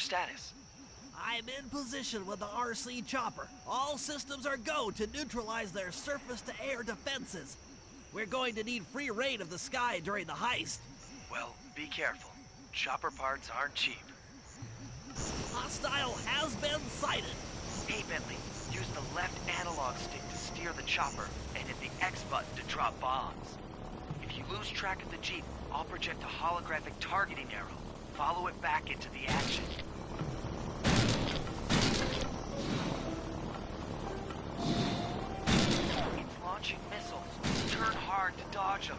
status? I'm in position with the RC chopper. All systems are go to neutralize their surface-to-air defenses. We're going to need free reign of the sky during the heist. Well, be careful. Chopper parts aren't cheap. Hostile has been sighted. Hey, Bentley, use the left analog stick to steer the chopper and hit the X button to drop bombs. If you lose track of the Jeep, I'll project a holographic targeting arrow. Follow it back into the action. It's launching missiles. Turn hard to dodge them.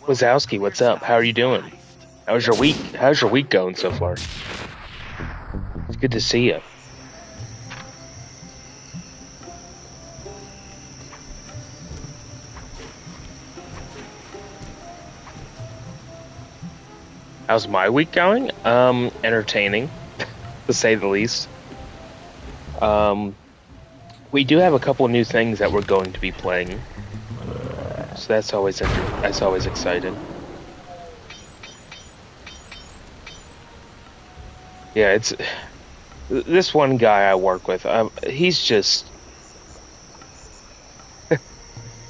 Wazowski, what's up? How are you doing? How's your week? How's your week going so far? It's good to see you. How's my week going? Entertaining, to say the least. We do have a couple of new things that we're going to be playing. So that's always exciting. Yeah, it's this one guy I work with. He's just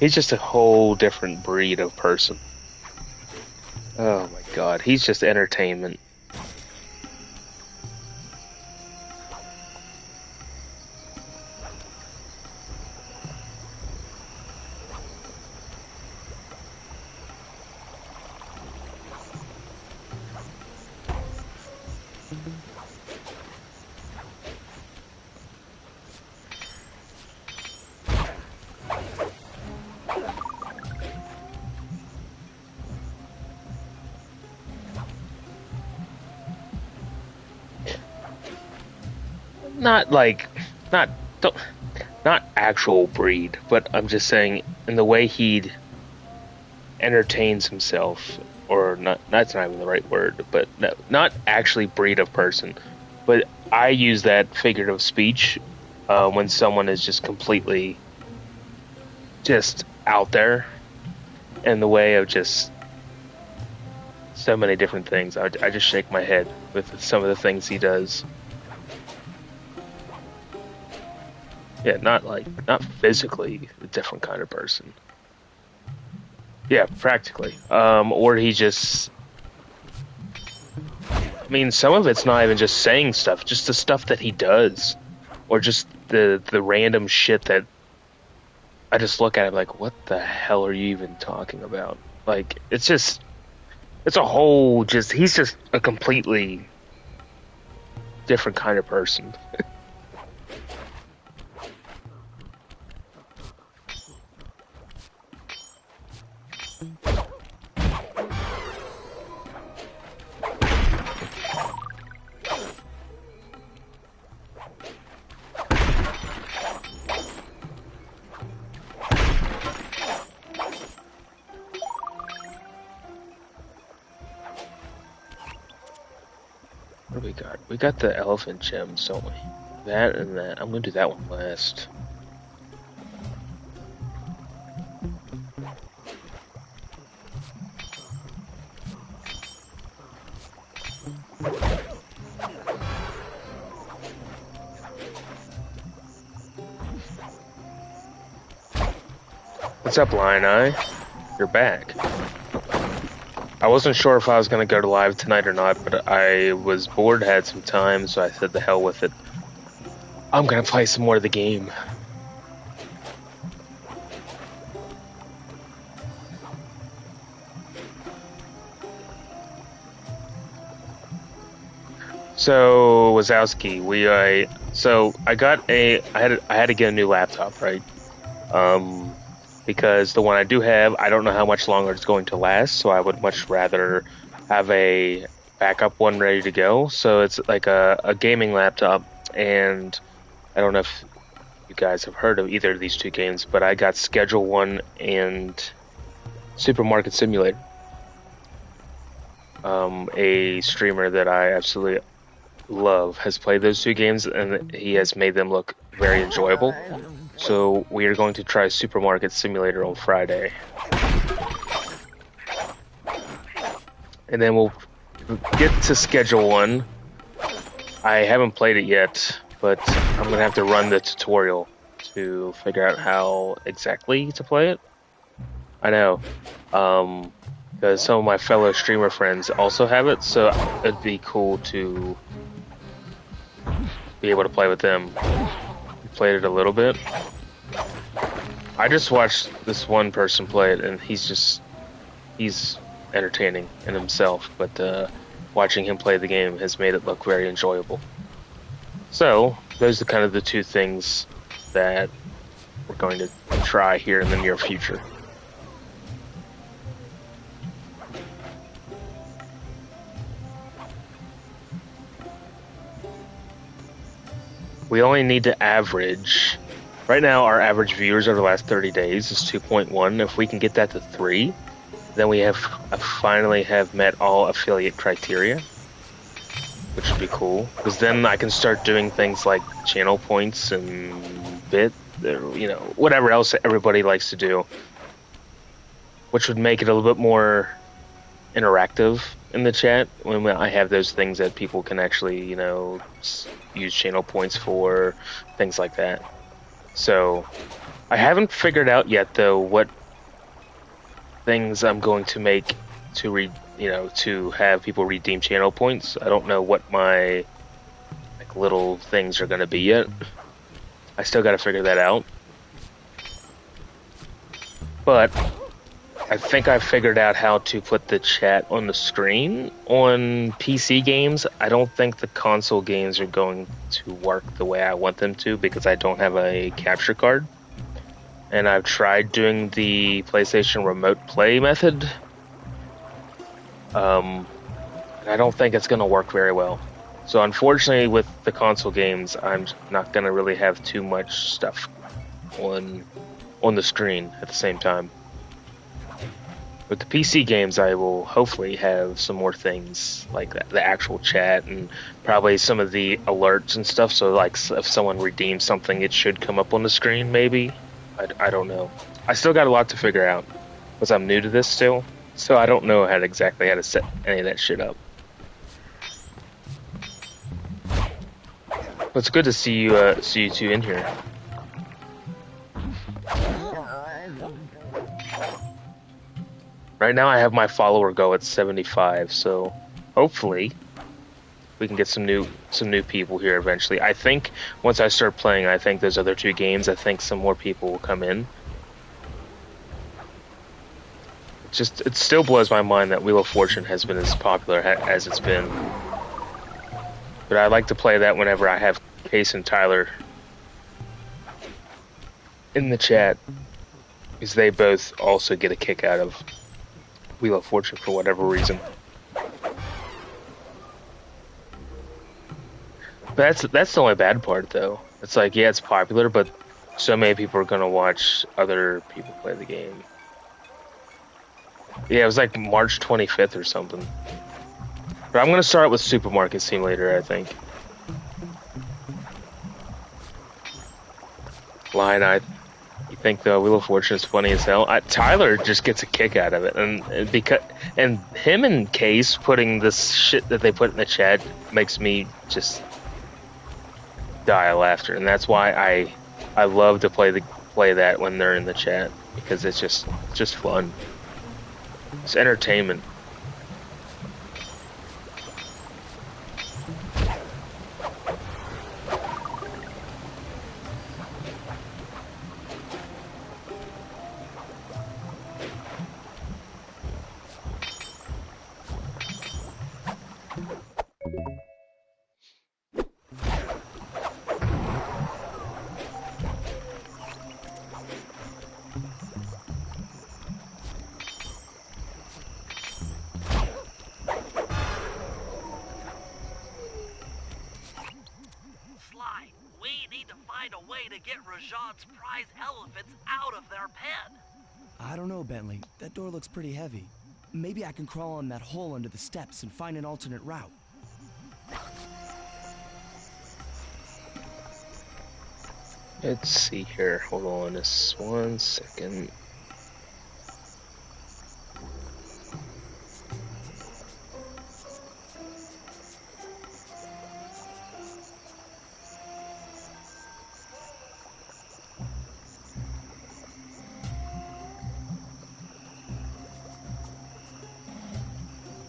a whole different breed of person. Oh my god, he's just entertainment. Not actual breed, but I'm just saying in the way he entertains himself, or not. That's not even the right word, but no, not actually breed of person. But I use that figurative speech when someone is just completely just out there in the way of just so many different things. I just shake my head with some of the things he does. Yeah, not physically a different kind of person. Yeah, practically. Or he just... I mean, some of it's not even just saying stuff, just the stuff that he does. Or just the random shit that I just look at it like, what the hell are you even talking about? Like, it's a whole, he's just a completely different kind of person. What do we got? We got the elephant gems, don't we? That and that. I'm gonna do that one last. What's up, Lion Eye? You're back. I wasn't sure if I was going to go to live tonight or not, but I was bored, had some time, so I said the hell with it. I'm going to play some more of the game. So, Wazowski, I had to get a new laptop, right? Because the one I do have, I don't know how much longer it's going to last, so I would much rather have a backup one ready to go. So it's like a gaming laptop, and I don't know if you guys have heard of either of these two games, but I got Schedule One and Supermarket Simulator. A streamer that I absolutely love has played those two games, and he has made them look very enjoyable. So we are going to try Supermarket Simulator on Friday. And then we'll get to Schedule One. I haven't played it yet, but I'm going to have to run the tutorial to figure out how exactly to play it. I know, because some of my fellow streamer friends also have it, so it'd be cool to be able to play with them. We played it a little bit. I just watched this one person play it, and he's entertaining in himself, but watching him play the game has made it look very enjoyable. So, those are kind of the two things that we're going to try here in the near future. We only need to average. Right now, our average viewers over the last 30 days is 2.1. If we can get that to 3, then we finally have met all affiliate criteria, which would be cool. Because then I can start doing things like channel points and bit, whatever else everybody likes to do, which would make it a little bit more interactive in the chat when I have those things that people can actually, use channel points for, things like that. So I haven't figured out yet, though, what things I'm going to make to to have people redeem channel points. I don't know what my little things are going to be yet. I still got to figure that out. But I think I figured out how to put the chat on the screen on PC games. I don't think the console games are going to work the way I want them to because I don't have a capture card. And I've tried doing the PlayStation Remote Play method. I don't think it's going to work very well. So unfortunately with the console games, I'm not going to really have too much stuff on the screen at the same time. With the PC games, I will hopefully have some more things like that, the actual chat and probably some of the alerts and stuff. So, like, if someone redeems something, it should come up on the screen, maybe. I don't know. I still got a lot to figure out because I'm new to this still. So I don't know exactly how to set any of that shit up. But it's good to see you two in here. Right now I have my follower go at 75, so hopefully we can get some new people here eventually. I think once I start playing, I think those other two games, I think some more people will come in. It still blows my mind that Wheel of Fortune has been as popular as it's been. But I like to play that whenever I have Case and Tyler in the chat, because they both also get a kick out of Wheel of Fortune for whatever reason. But that's the only bad part, though. It's like, yeah, it's popular, but so many people are gonna watch other people play the game. Yeah, it was like March 25th or something. But I'm gonna start with Supermarket Simulator, I think. You think the Wheel of Fortune is funny as hell? Tyler just gets a kick out of it, and him and Case putting this shit that they put in the chat makes me just die of laughter, and that's why I love to play that when they're in the chat, because it's just fun. It's entertainment. ahead. I don't know, Bentley. That door looks pretty heavy. Maybe I can crawl on that hole under the steps and find an alternate route. Let's see here. Hold on just 1 second.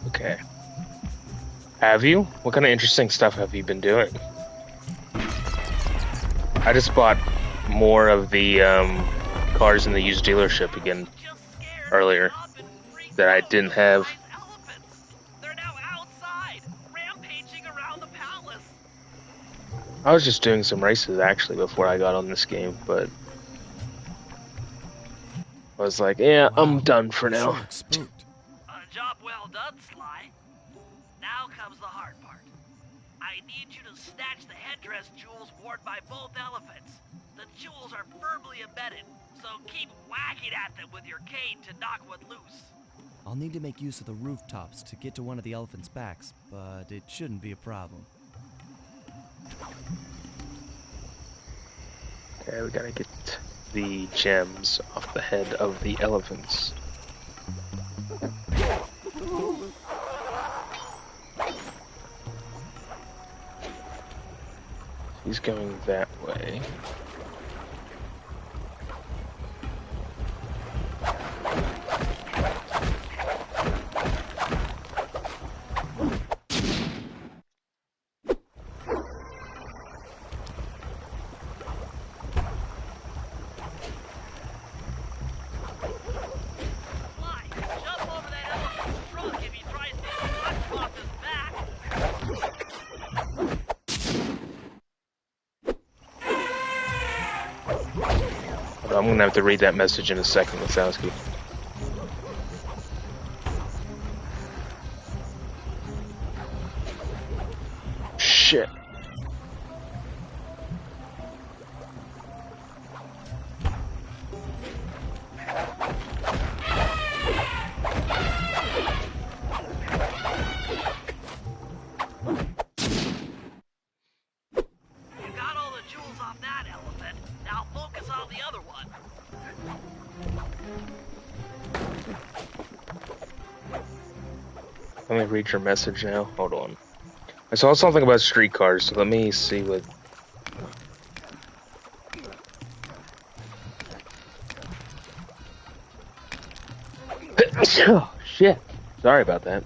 Okay. Have you? What kind of interesting stuff have you been doing? I just bought more of the cars in the used dealership again earlier that I didn't have. They're now outside, rampaging around the palace. I was just doing some races actually before I got on this game, but I was like, yeah, Wow, I'm done for sure now. looks spooked. A job well done, Sly. Now comes the hard part. I need you to snatch the headdress jewels worn by both elephants. The jewels are firmly embedded, so keep whacking at them with your cane to knock one loose. I'll need to make use of the rooftops to get to one of the elephants' backs, but it shouldn't be a problem. Okay, we gotta get the gems off the head of the elephants. He's going that way. Sly, jump over that elephant's trunk if he tries to punch off his back. I'm gonna have to read that message in a second, Wazowski. Shit. You got all the jewels off that elephant. Now focus on the other one. Let me read your message now. Hold on. I saw something about streetcars, so let me see what... Oh, shit. Sorry about that.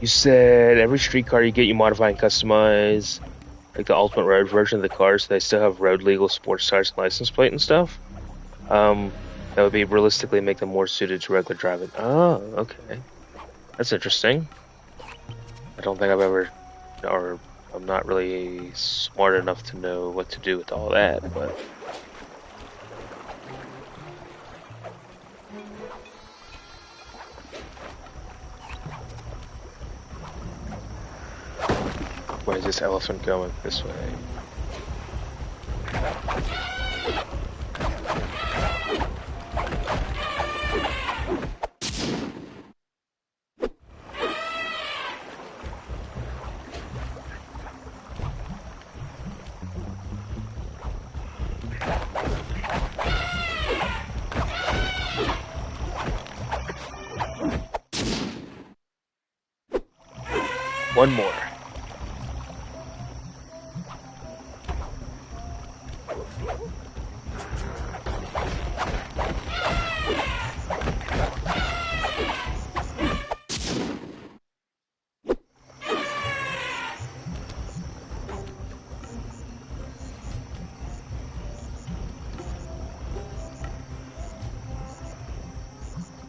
You said every streetcar you get, you modify and customize, like the ultimate road version of the car, so they still have road legal sports tires and license plate and stuff. That would be realistically make them more suited to regular driving. Oh, okay. That's interesting. I don't think I've ever, or I'm not really smart enough to know what to do with all that, but... Where is this elephant going? This way. One more.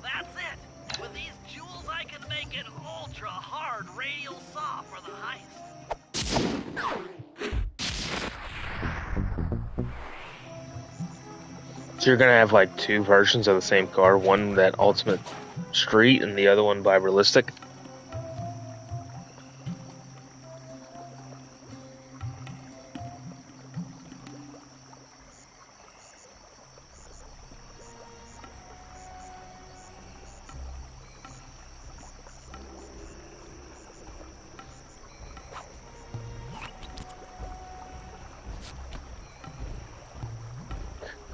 That's it. With these jewels, I can make an ultra hard radial saw for the heist. So you're gonna have like two versions of the same car, one that ultimate street and the other one by realistic?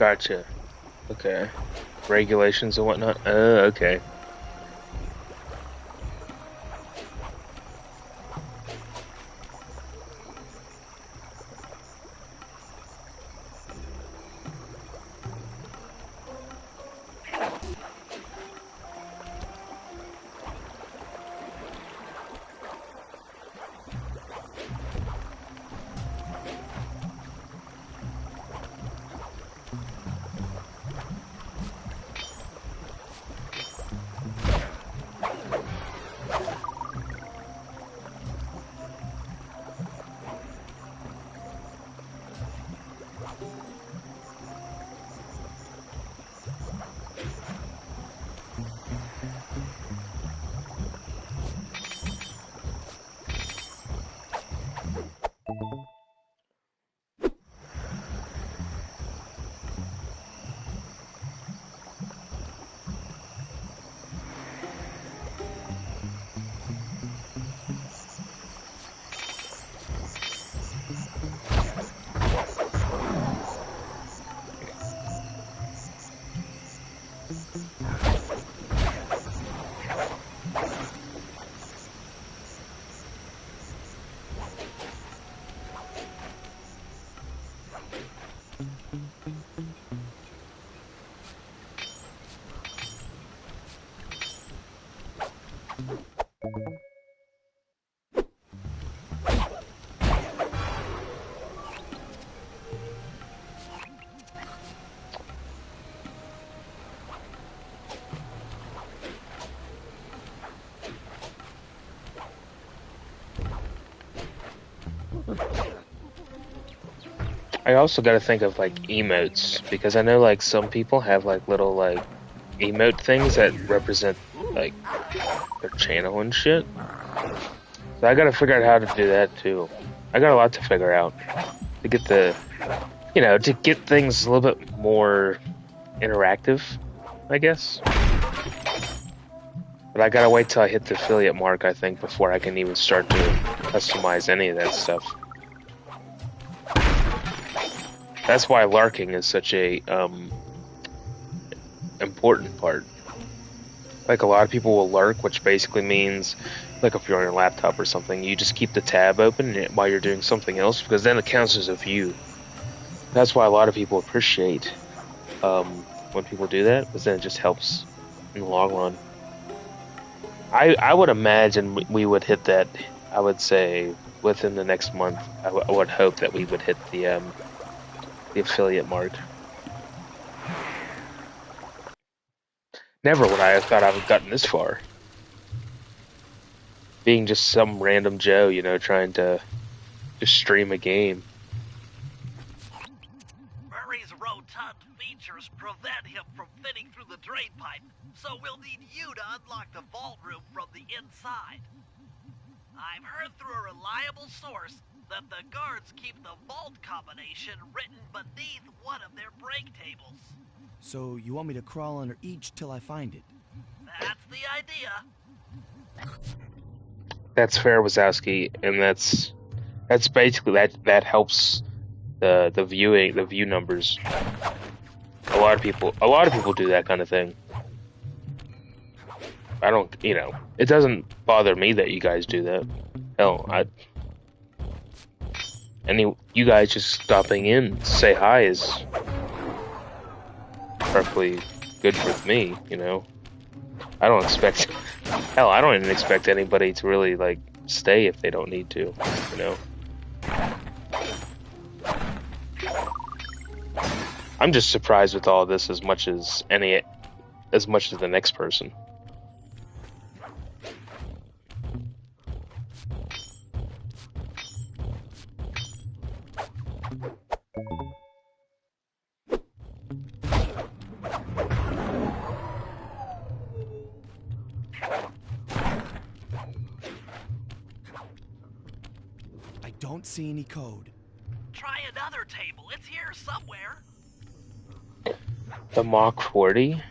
Gotcha. Okay. Regulations and whatnot. Okay. I also got to think of like emotes because I know like some people have like little like emote things that represent like their channel and shit. So I got to figure out how to do that too. I got a lot to figure out to get to get things a little bit more interactive, I guess. But I gotta wait till I hit the affiliate mark, I think, before I can even start to customize any of that stuff. That's why larking is such a important part. Like a lot of people will lurk, which basically means, like if you're on your laptop or something, you just keep the tab open while you're doing something else, because then it counts as a view. That's why a lot of people appreciate when people do that, because then it just helps in the long run. I would imagine we would hit that. I would say within the next month. I would hope that we would hit the affiliate mark. Never would I have thought I would have gotten this far. Being just some random Joe, trying to just stream a game. Murray's rotund features prevent him from fitting through the drain pipe, so we'll need you to unlock the vault room from the inside. I've heard through a reliable source that the guards keep the vault combination written beneath one of their break tables. So you want me to crawl under each till I find it? That's the idea. That's fair, Wazowski, and that's basically that helps the view numbers. A lot of people do that kind of thing. I don't, it doesn't bother me that you guys do that. Hell, you guys just stopping in to say hi is perfectly good with me, I don't expect, hell, I don't even expect anybody to really, like, stay if they don't need to, I'm just surprised with all this as much as the next person. I don't see any code. Try another table. It's here somewhere. The Mach 40?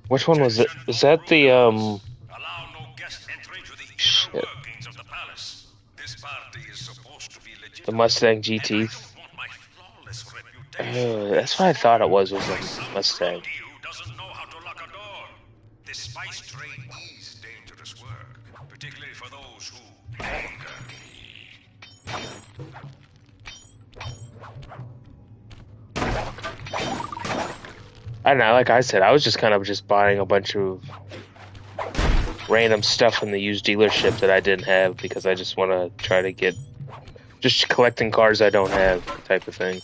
Which one was it? Is that the, Allow no guest entry to the shit. inner workings of the palace. This party is supposed to be legitimate. The Mustang GT? And I don't want my flawless That's what I thought it was a Mustang. You doesn't know how to lock a door. This spice trade is dangerous work, particularly for those who anger I don't know, like I said, I was just kind of just buying a bunch of random stuff from the used dealership that I didn't have because I just want to try to get just collecting cars I don't have type of thing.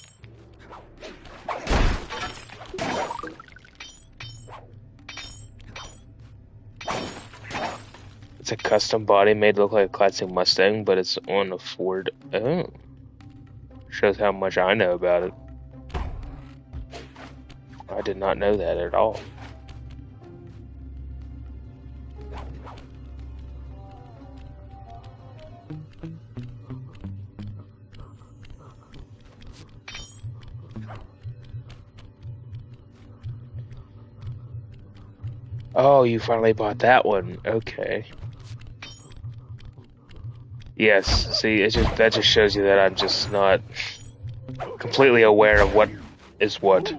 It's a custom body made to look like a classic Mustang, but it's on a Ford. Oh. Shows how much I know about it. I did not know that at all. Oh, you finally bought that one. Okay. Yes, see, that just shows you that I'm just not completely aware of what is what.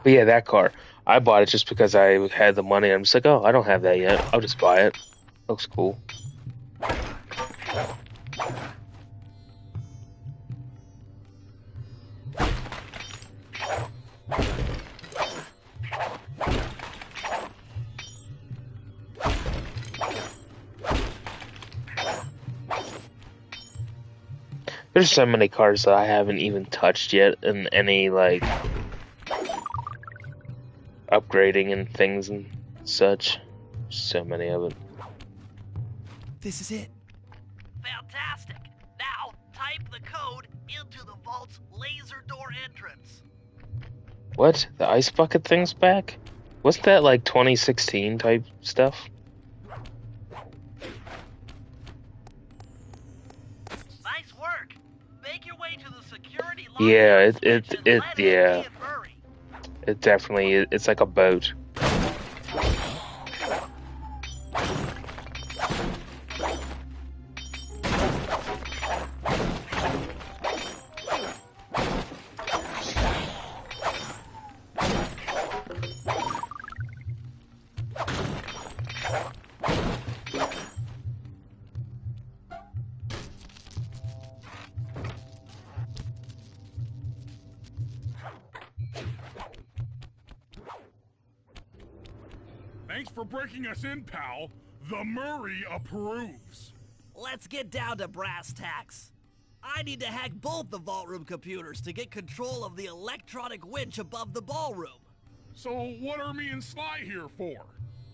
But yeah, that car. I bought it just because I had the money. I'm just like, oh, I don't have that yet. I'll just buy it. Looks cool. There's so many cars that I haven't even touched yet in any, like, upgrading and things and such. So many of it. This is it. Fantastic. Now, type the code into the vault's laser door entrance. What? The ice bucket thing's back? Wasn't that, like, 2016 type stuff? Nice work. Make your way to the security lock. Yeah, yeah. It definitely is. It's like a boat. Thanks for breaking us in, pal. The Murray approves. Let's get down to brass tacks. I need to hack both the vault room computers to get control of the electronic winch above the ballroom. So what are me and Sly here for?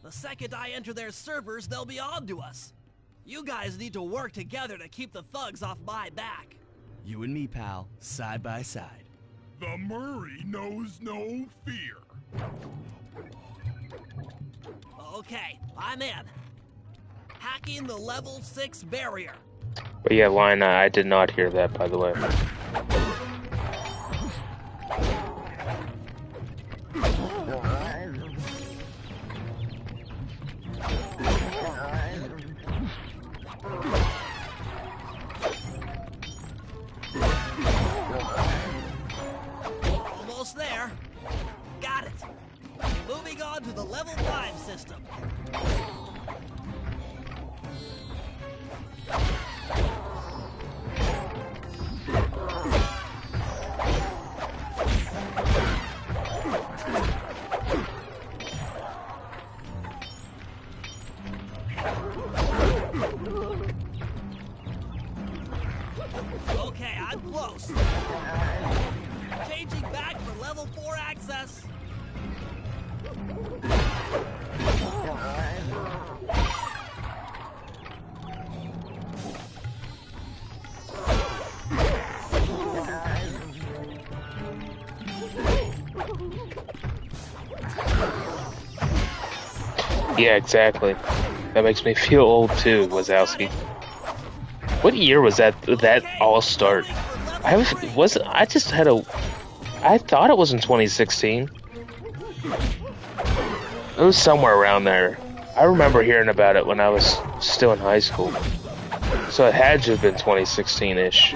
The second I enter their servers, they'll be on to us. You guys need to work together to keep the thugs off my back. You and me, pal, side by side. The Murray knows no fear. Okay, I'm in. Hacking the level 6 barrier. But yeah, Lina, I did not hear that, by the way. Almost there. Got it. Moving on to the level 5 system. Okay, I'm close. Changing back for level 4 access. Yeah, exactly. That makes me feel old too, Wazowski. What year was that all start? I thought it was in 2016. It was somewhere around there. I remember hearing about it when I was still in high school. So it had to have been 2016-ish.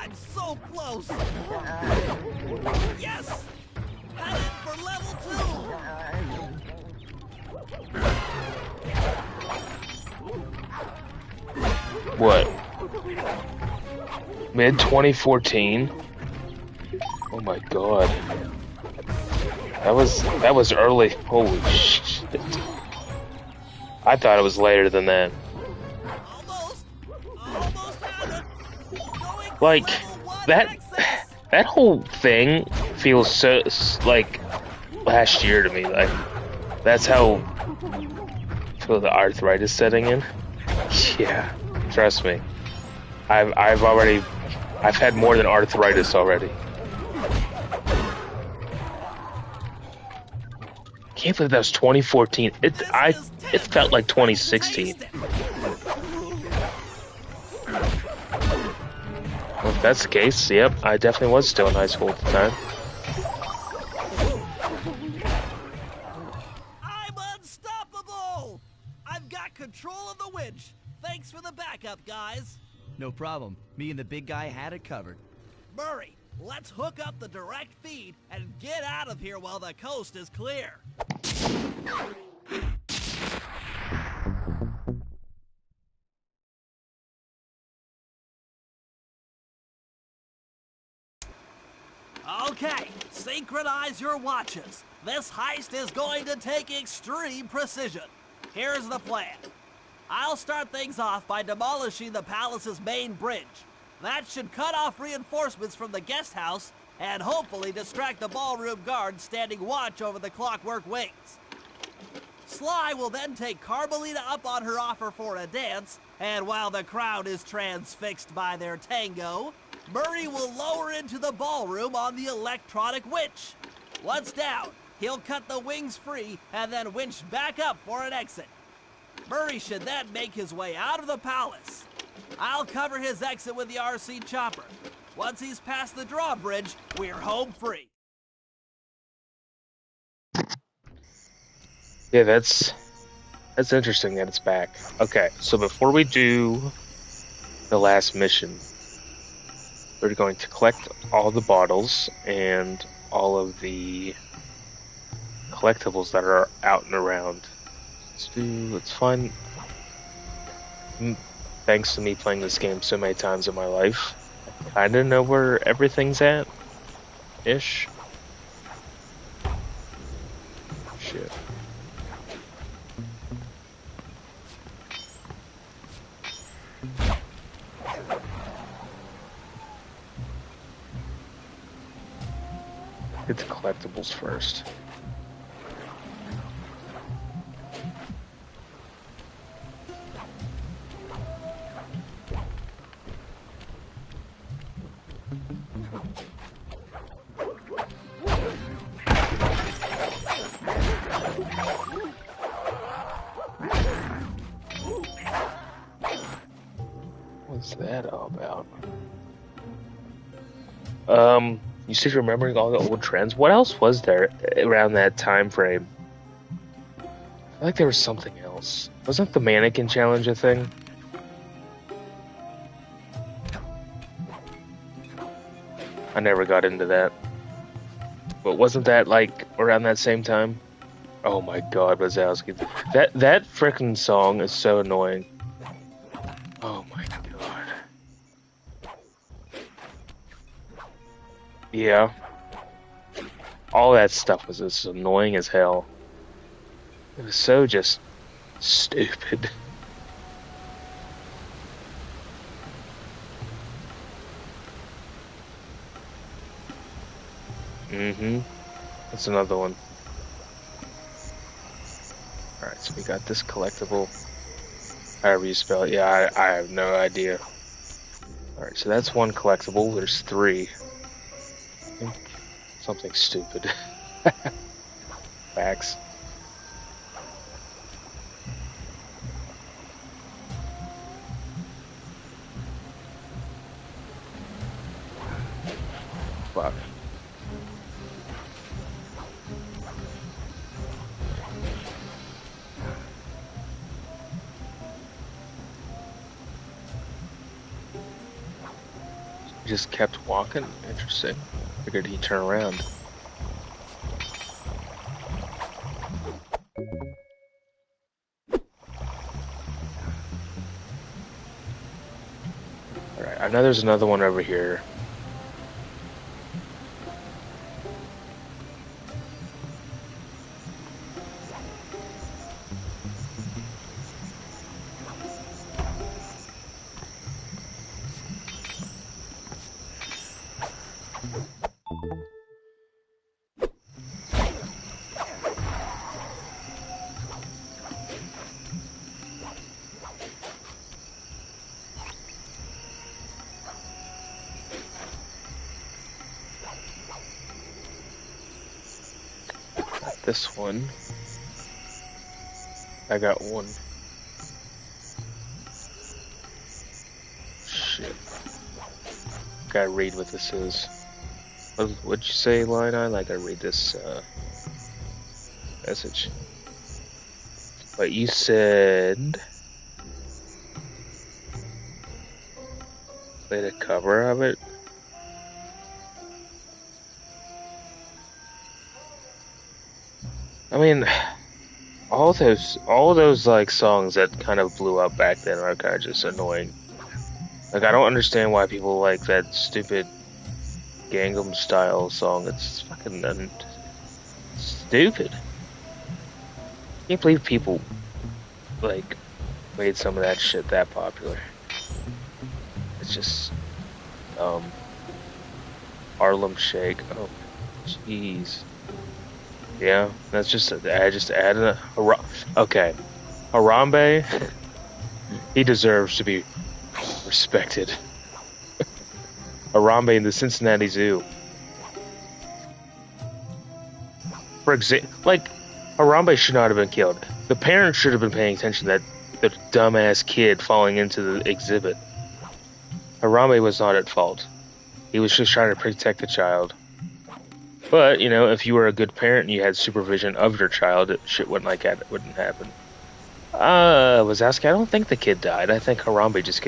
I'm so close! Yes! Headed for level 2! What? Mid 2014? Oh my god. That was early. Holy shit. I thought it was later than that. Almost had it! Going for Like, level 1 that access. that whole thing feels so like last year to me. Like, that's how I feel the arthritis setting in. Yeah, trust me. I've had more than arthritis already. Can't believe that was 2014. It felt like 2016. Well, if that's the case, yep, I definitely was still in high school at the time. I'm unstoppable! I've got control of the winch. Thanks for the backup, guys. No problem. Me and the big guy had it covered. Murray, let's hook up the direct feed and get out of here while the coast is clear. Okay, synchronize your watches. This heist is going to take extreme precision. Here's the plan. I'll start things off by demolishing the palace's main bridge. That should cut off reinforcements from the guest house and hopefully distract the ballroom guards standing watch over the clockwork wings. Sly will then take Carmelita up on her offer for a dance, and while the crowd is transfixed by their tango, Murray will lower into the ballroom on the electronic winch. Once down, he'll cut the wings free and then winch back up for an exit. Murray should then make his way out of the palace. I'll cover his exit with the RC chopper. Once he's past the drawbridge, we're home free. Yeah, that's interesting that it's back. Okay, so before we do the last mission, we're going to collect all the bottles and all of the collectibles that are out and around. Let's find. Thanks to me playing this game so many times in my life, I kinda know where everything's at. Ish. Shit. Get the collectibles first. What's that all about? You said you're remembering all the old trends. What else was there around that time frame? I feel like there was something else. Wasn't the mannequin challenge a thing? I never got into that. But wasn't that like around that same time? Oh my god, Wazowski. That frickin' song is so annoying. Oh my god. Yeah. All that stuff was just annoying as hell. It was so just stupid. Mm-hmm. That's another one. Alright, so we got this collectible. However you spell it. Yeah, I have no idea. Alright, so that's one collectible. There's three. I think something stupid. Facts. Fuck. just kept walking. Interesting. Figured he'd turn around. Alright, I know there's another one over here. This one. I got one. Shit. Gotta read what this is. What'd you say, Line Eye? Like, I read this message. But you said play the cover of it. I mean, all those like songs that kind of blew up back then are kind of just annoying. Like, I don't understand why people like that stupid Gangnam Style song. It's fucking stupid. Can't believe people like made some of that shit that popular. It's just Harlem Shake. Oh, jeez. Yeah, that's just I just added a okay. Harambe, he deserves to be respected. Harambe in the Cincinnati Zoo. For example, like, Harambe should not have been killed. The parents should have been paying attention to that the dumbass kid falling into the exhibit. Harambe was not at fault. He was just trying to protect the child. But, you know, if you were a good parent and you had supervision of your child, shit wouldn't happen. Wazowski, I don't think the kid died. I think Harambe just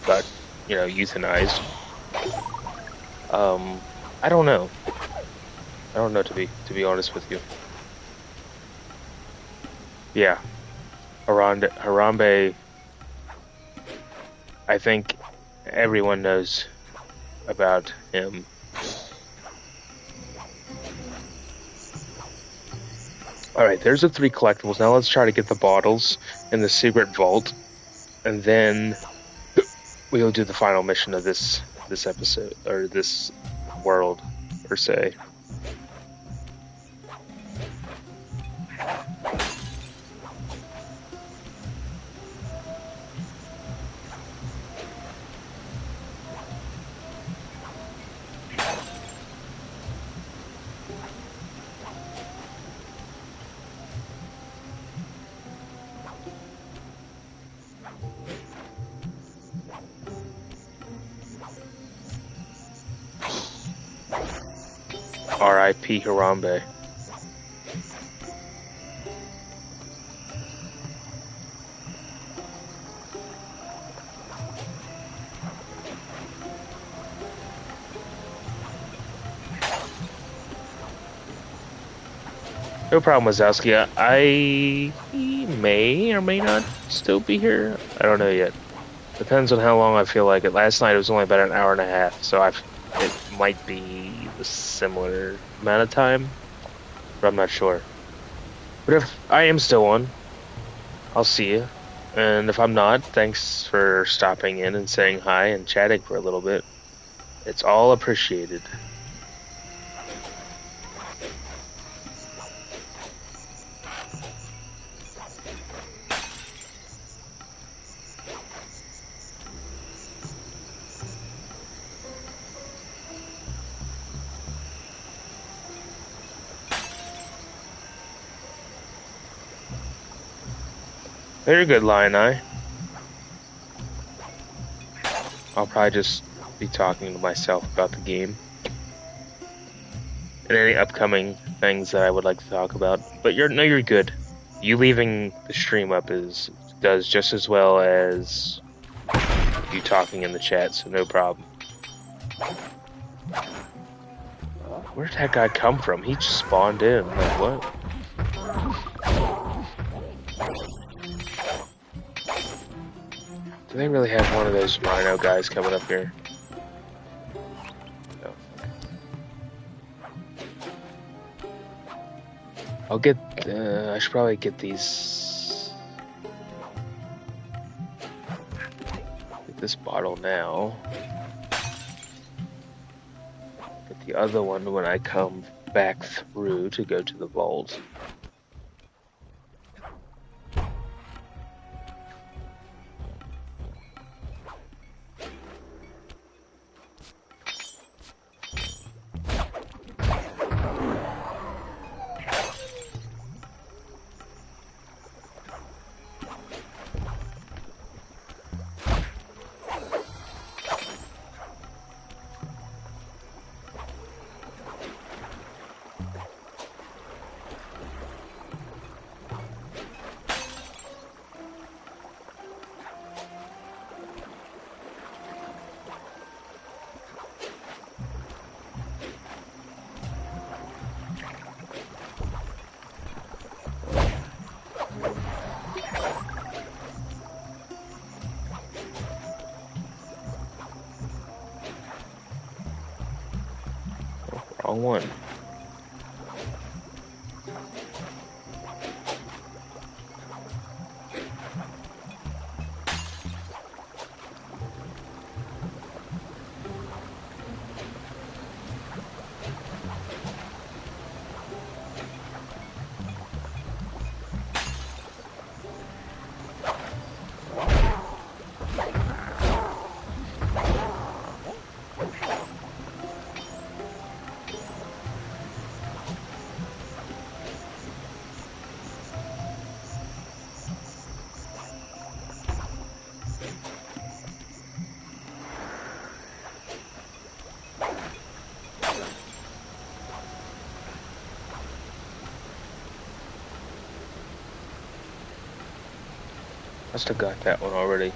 got, you know, euthanized. I don't know. I don't know, to be honest with you. Yeah. Harambe, I think everyone knows about him. Alright, there's the 3 collectibles. Now let's try to get the bottles in the secret vault. And then we'll do the final mission of this episode, or this world, per se. R.I.P. Harambe. No problem, Wazowski. I may or may not still be here. I don't know yet. Depends on how long I feel like it. Last night it was only about an hour and a half, so it might be a similar amount of time, but I'm not sure. But if I am still on, I'll see you. And if I'm not, thanks for stopping in and saying hi and chatting for a little bit. It's all appreciated. Very good, Lion Eye. I'll probably just be talking to myself about the game and any upcoming things that I would like to talk about. But you're good. You leaving the stream up does just as well as you talking in the chat, so no problem. Where did that guy come from? He just spawned in. Like, what? Do they really have one of those rhino guys coming up here? No. I'll get, I should probably get these, get this bottle now. Get the other one when I come back through to go to the vault. Wrong one. Must have got that one already.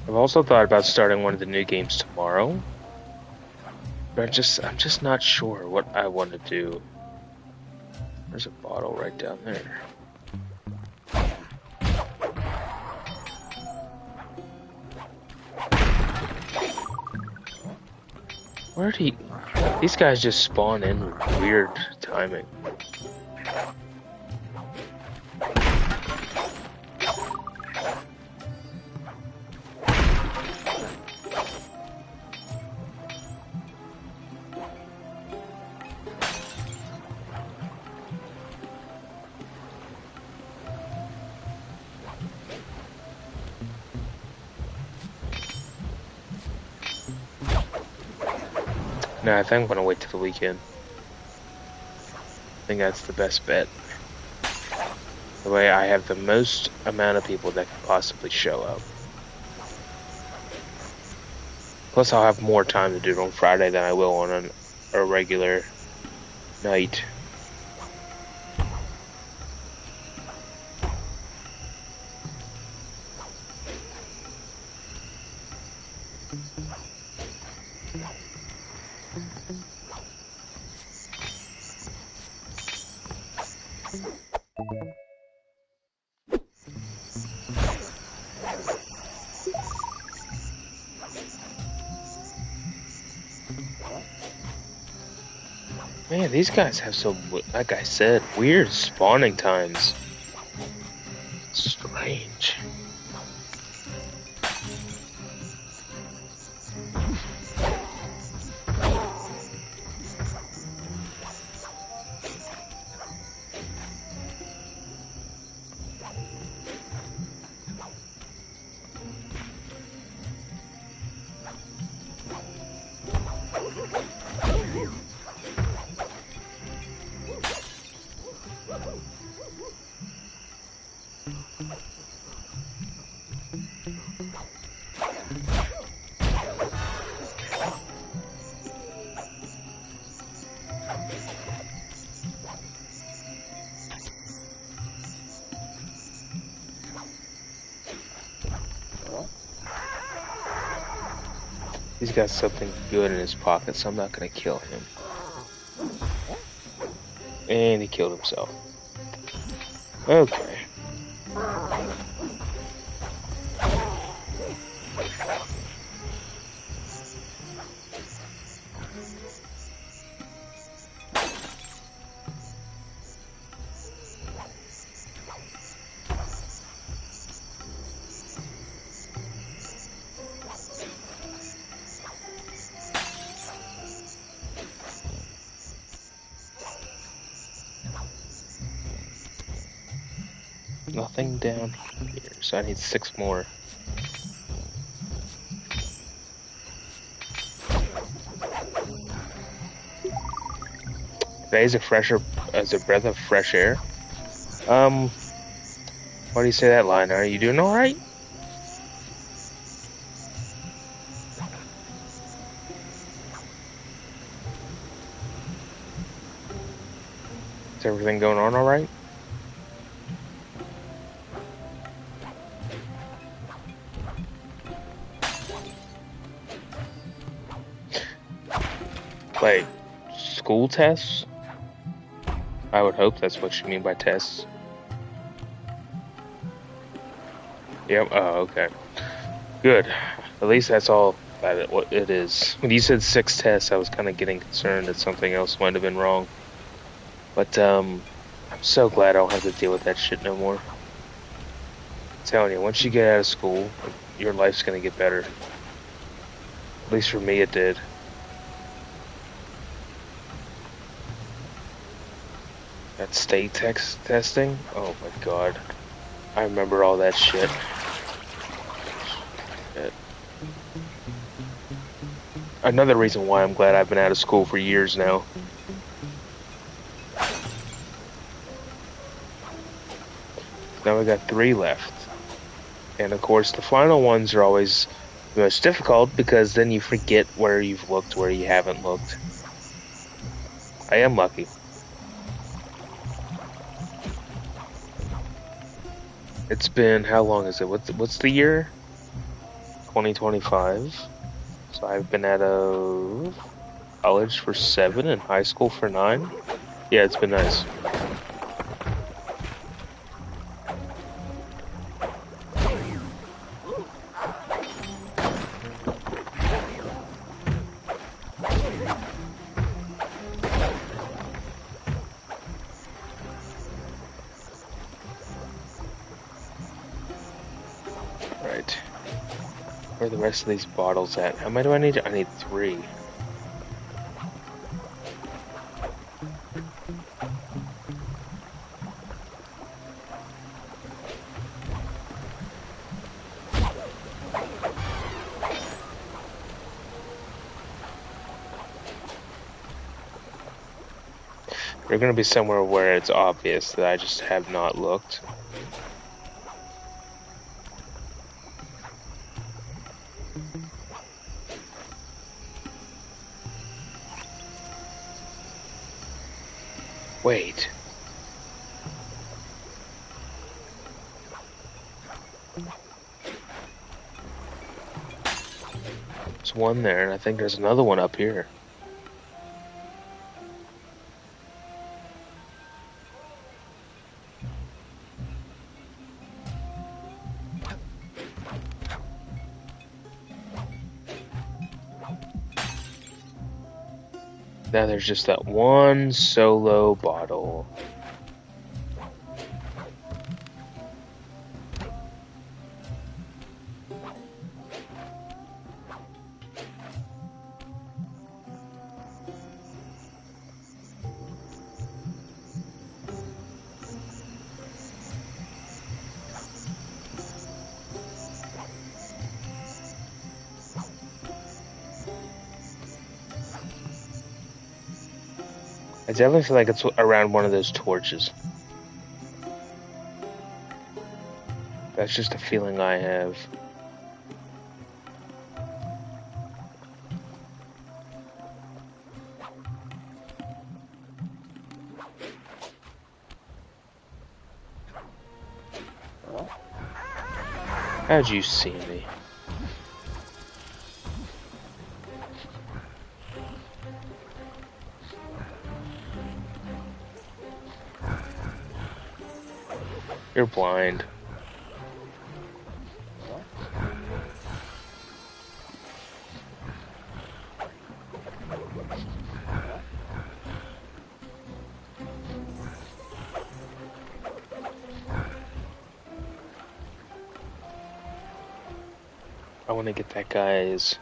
I've also thought about starting one of the new games tomorrow, but I'm just not sure what I want to do. There's a bottle right down there. Where'd he? These guys just spawn in with weird timing. No, I think I'm gonna wait till the weekend. I think that's the best bet. The way I have the most amount of people that can possibly show up. Plus I'll have more time to do it on Friday than I will on a regular night. Man, these guys have some, like I said, weird spawning times. Strange. He's got something good in his pocket, so I'm not gonna kill him. And he killed himself. Okay. Nothing down here, so I need 6 more. Today's as a breath of fresh air. Why do you say that, line? Are you doing all right? Is everything going on all right? Like, school tests? I would hope that's what you mean by tests. Yep, oh, okay. Good. At least that's all that what it is. When you said 6 tests, I was kind of getting concerned that something else might have been wrong. But, I'm so glad I don't have to deal with that shit no more. I'm telling you, once you get out of school, your life's gonna get better. At least for me, it did. That state testing? Oh my god. I remember all that shit. Another reason why I'm glad I've been out of school for years now. Now we got 3 left. And of course, the final ones are always the most difficult because then you forget where you've looked, where you haven't looked. I am lucky. It's been, how long is it? What's the year? 2025. So I've been out of college for 7 and high school for 9. Yeah, it's been nice. Right. Where are the rest of these bottles at? How many do I need? I need 3. They're gonna be somewhere where it's obvious that I just have not looked. Wait. There's one there, and I think there's another one up here. Now there's just that one solo bottle. I definitely feel like it's around one of those torches. That's just a feeling I have. How'd you see me? You're blind. I want to get that guy's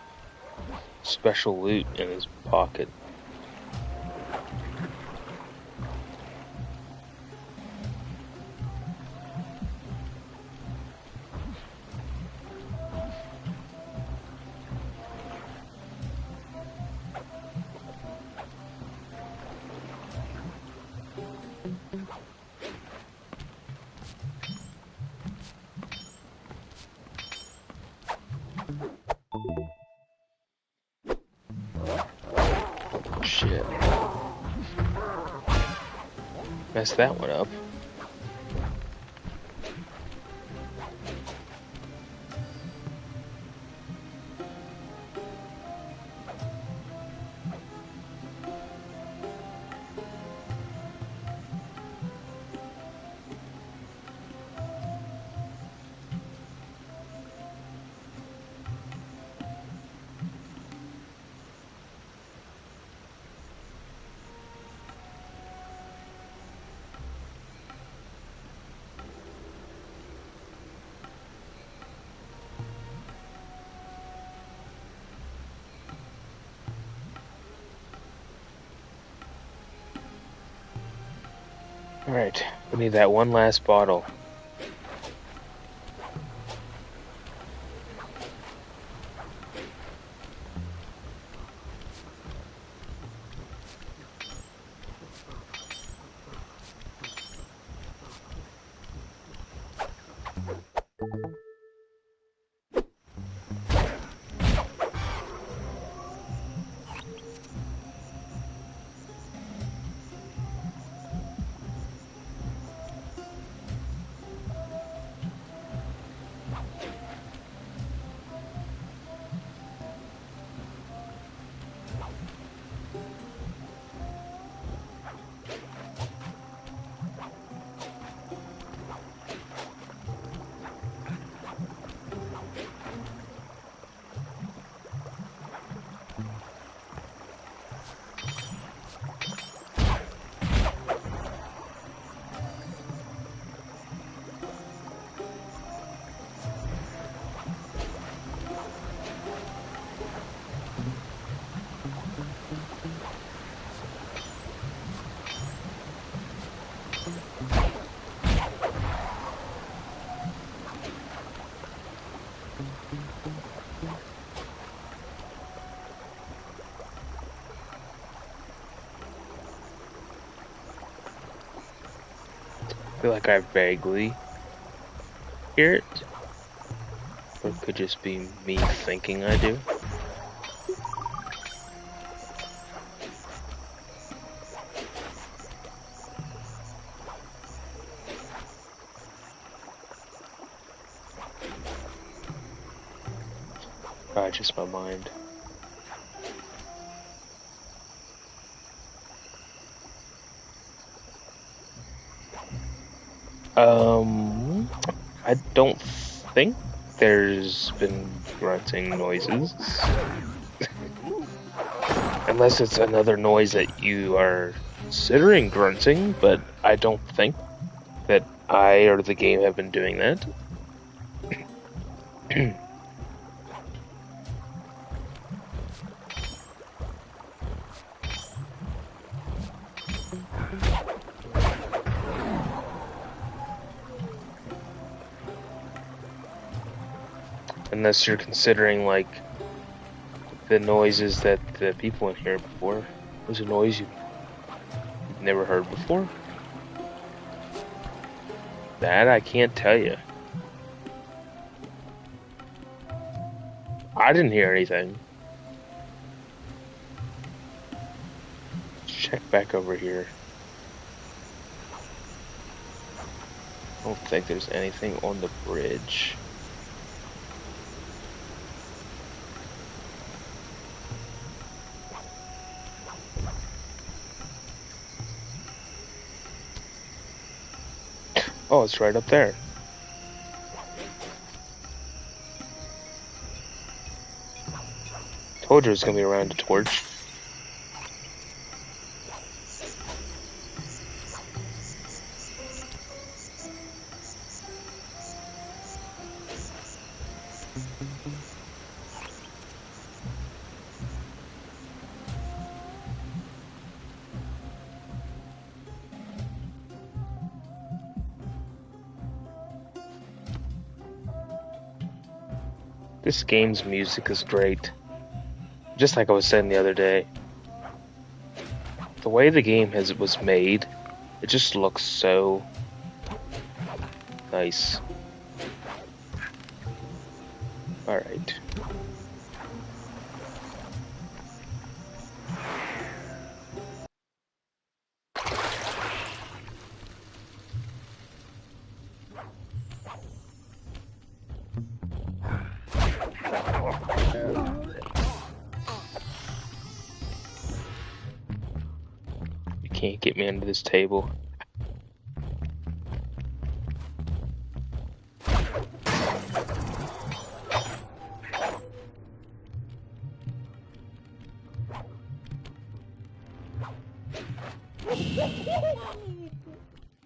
special loot in his pocket. Shit. Messed that one up. Alright, we need that one last bottle. I feel like I vaguely hear it. Or it could just be me thinking I do. Just my mind. I don't think there's been grunting noises. Unless it's another noise that you are considering grunting, but I don't think that I or the game have been doing that. Unless you're considering, like, the noises that the people in here before. Was a noise you've never heard before? That I can't tell you. I didn't hear anything. Let's check back over here. I don't think there's anything on the bridge. Oh, it's right up there. Told you it was gonna be around a torch. This game's music is great. Just like I was saying the other day. The way the game was made, it just looks so nice. Alright. You can't get me under this table.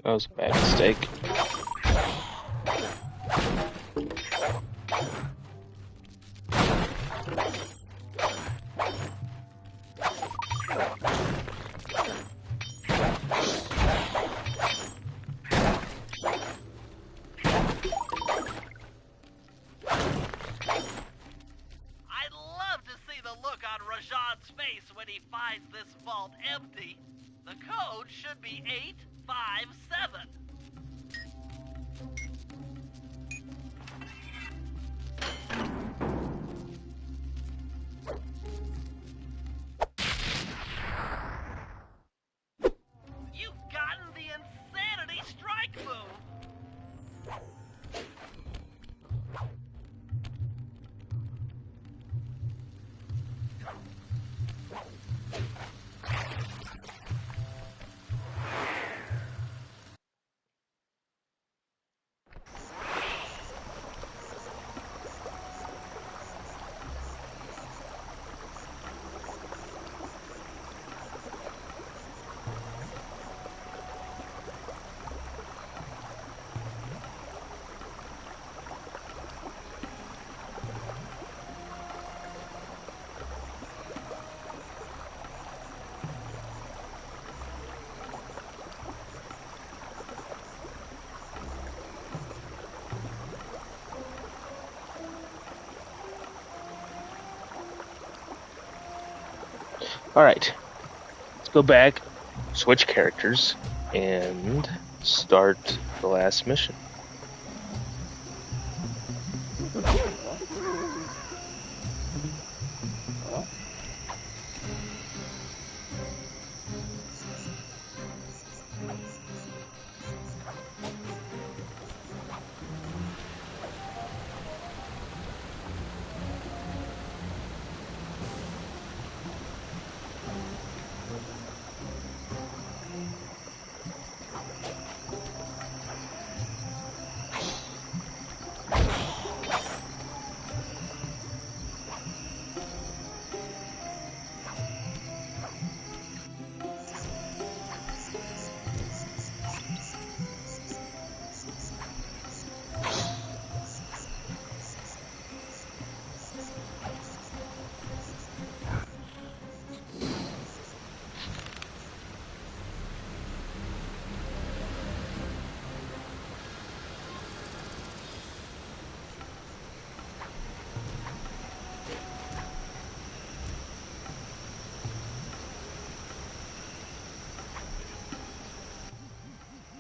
That was a bad mistake. I'd love to see the look on Rajad's face when he finds this vault empty. The code should be 857. You've gotten the insanity strike move. Alright. Let's go back, switch characters, and start the last mission.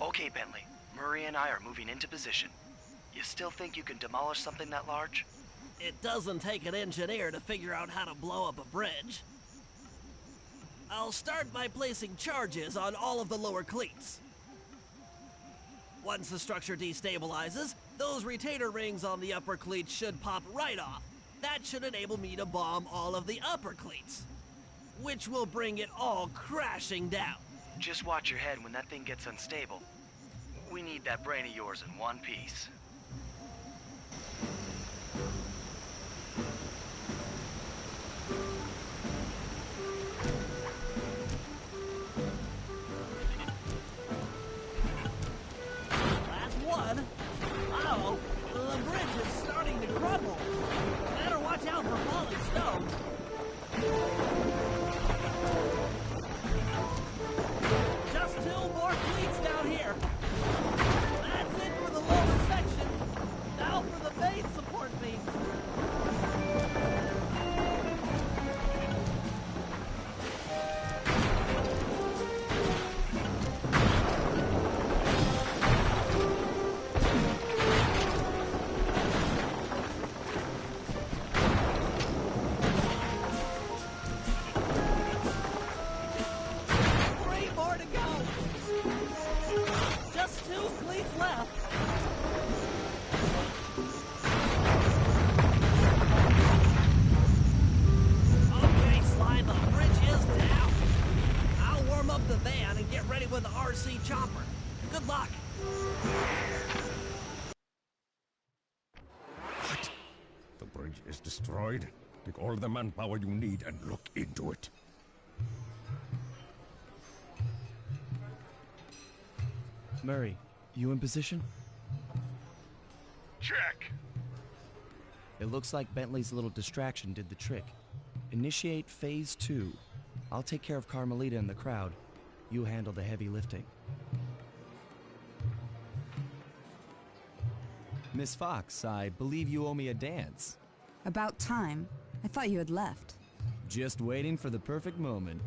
Okay, Bentley. Murray and I are moving into position. You still think you can demolish something that large? It doesn't take an engineer to figure out how to blow up a bridge. I'll start by placing charges on all of the lower cleats. Once the structure destabilizes, those retainer rings on the upper cleats should pop right off. That should enable me to bomb all of the upper cleats, which will bring it all crashing down. Just watch your head when that thing gets unstable. We need that brain of yours in one piece. Last one. Uh-oh, the bridge is starting to crumble. Better watch out for falling stones. Just 2 more fleets down here. That's it for the lower section. Now for the main support beams. Chopper. Good luck. What? The bridge is destroyed? Take all the manpower you need and look into it. Murray, you in position? Check. It looks like Bentley's little distraction did the trick. Initiate phase 2. I'll take care of Carmelita and the crowd. You handle the heavy lifting. Miss Fox, I believe you owe me a dance. About time. I thought you had left. Just waiting for the perfect moment.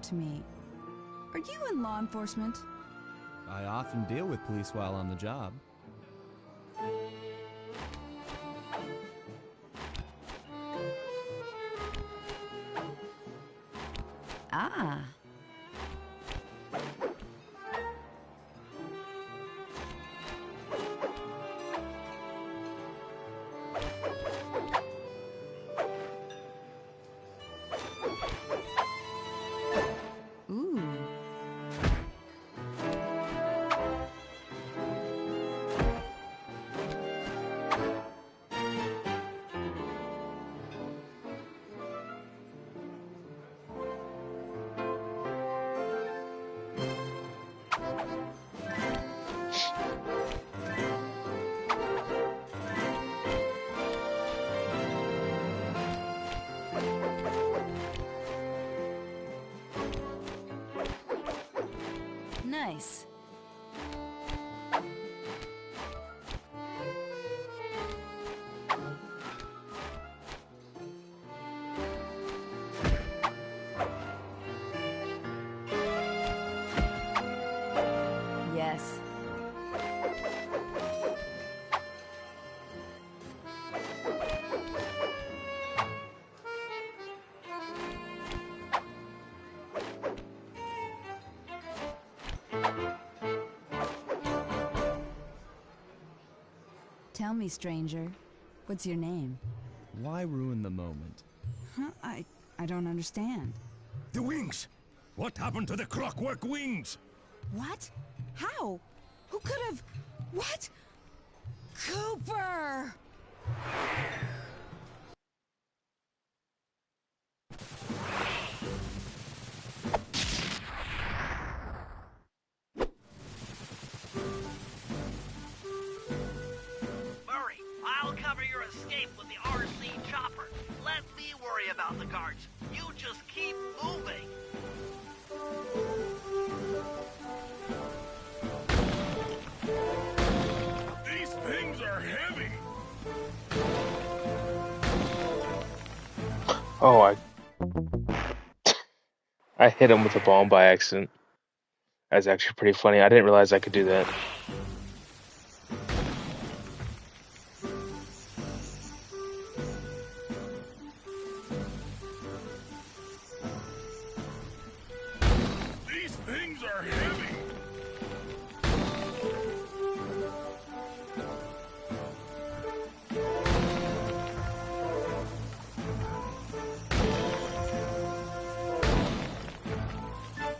To me. Are you in law enforcement? I often deal with police while on the job. Ah. Nice. Yes. Tell me, stranger, what's your name? Why ruin the moment? Huh? I don't understand. The wings! What happened to the clockwork wings? What? How? Who could have... What? Cooper! Murray, I'll cover your escape with the RC chopper. Let me worry about the guards. You just keep moving. These things are heavy. Oh, I hit him with a bomb by accident. That's actually pretty funny. I didn't realize I could do that. These things are heavy.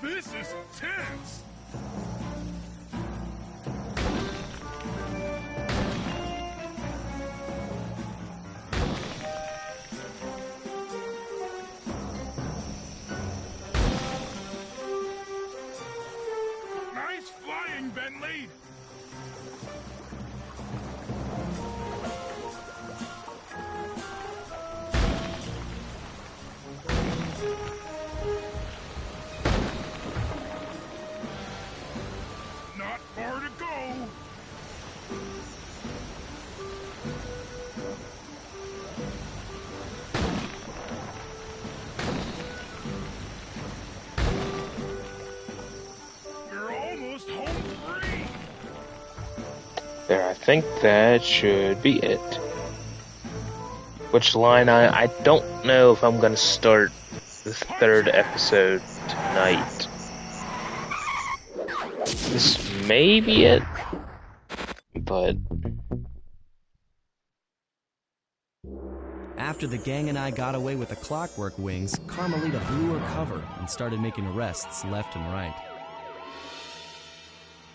This is tense. Nice flying, Bentley. Not far to go. You're almost home free. There, I think that should be it. Which line I don't know if I'm gonna start the third episode tonight. This may be it, but After the gang and I got away with the clockwork wings, Carmelita blew her cover and started making arrests left and right.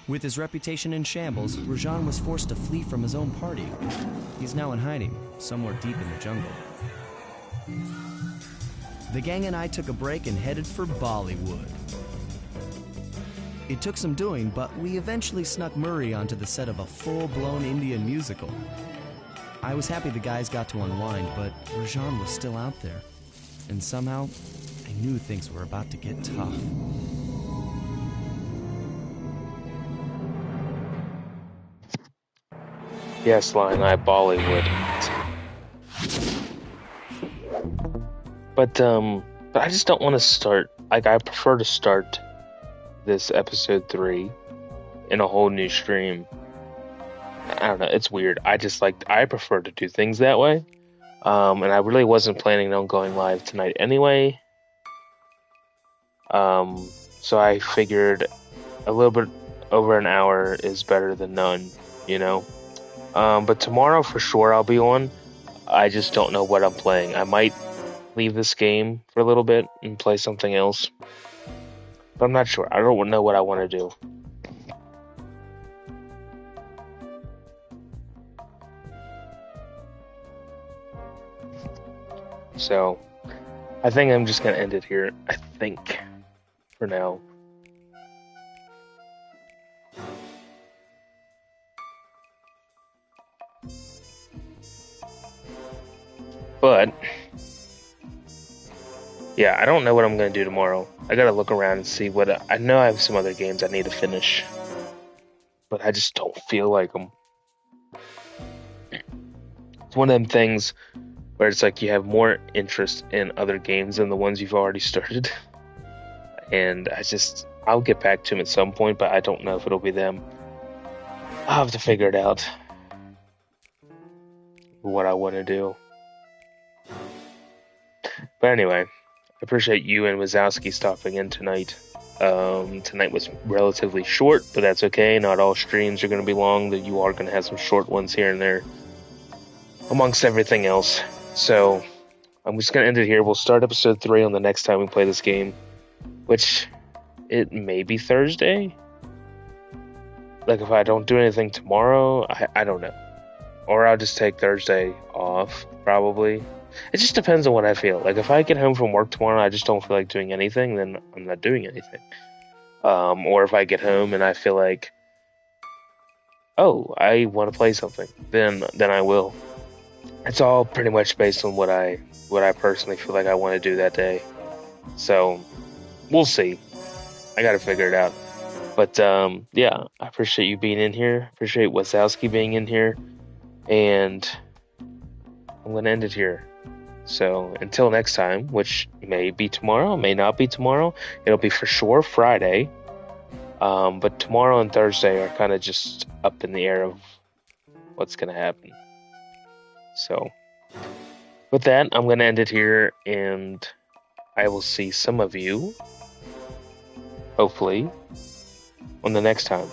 With his reputation in shambles, Rajan was forced to flee from his own party. He's now in hiding, somewhere deep in the jungle. The gang and I took a break and headed for Bollywood. It took some doing, but we eventually snuck Murray onto the set of a full-blown Indian musical. I was happy the guys got to unwind, but Rajan was still out there. And somehow, I knew things were about to get tough. yes, line I Bollywood. But I just don't want to start. Like, I prefer to start this episode 3 in a whole new stream. I don't know, it's weird. I prefer to do things that way. And I really wasn't planning on going live tonight anyway. So I figured a little bit over an hour is better than none, you know? But tomorrow for sure I'll be on. I just don't know what I'm playing. I might leave this game for a little bit and play something else. But I'm not sure. I don't know what I want to do. So, I think I'm just gonna end it here. I think, for now. But, yeah, I don't know what I'm gonna do tomorrow. I gotta look around and see what. I know I have some other games I need to finish, but I just don't feel like them. It's one of them things where it's like you have more interest in other games than the ones you've already started. And I'll get back to them at some point, but I don't know if it'll be them. I'll have to figure it out. What I want to do. But anyway, I appreciate you and Wazowski stopping in tonight. Tonight was relatively short, but that's okay. Not all streams are going to be long. That you are going to have some short ones here and there, amongst everything else. So, I'm just going to end it here. We'll start episode 3 on the next time we play this game, which it may be Thursday. Like, if I don't do anything tomorrow, I don't know. Or I'll just take Thursday off, probably. It just depends on what I feel. Like, if I get home from work tomorrow and I just don't feel like doing anything, then I'm not doing anything. Or if I get home and I feel like, oh, I want to play something, then I will. It's all pretty much based on what I personally feel like I want to do that day. So, we'll see. I gotta figure it out. But, yeah, I appreciate you being in here. Appreciate Wazowski being in here. And I'm gonna end it here. So until next time, which may be tomorrow, may not be tomorrow, it'll be for sure Friday. But tomorrow and Thursday are kind of just up in the air of what's going to happen. So with that, I'm going to end it here, and I will see some of you, hopefully, on the next time.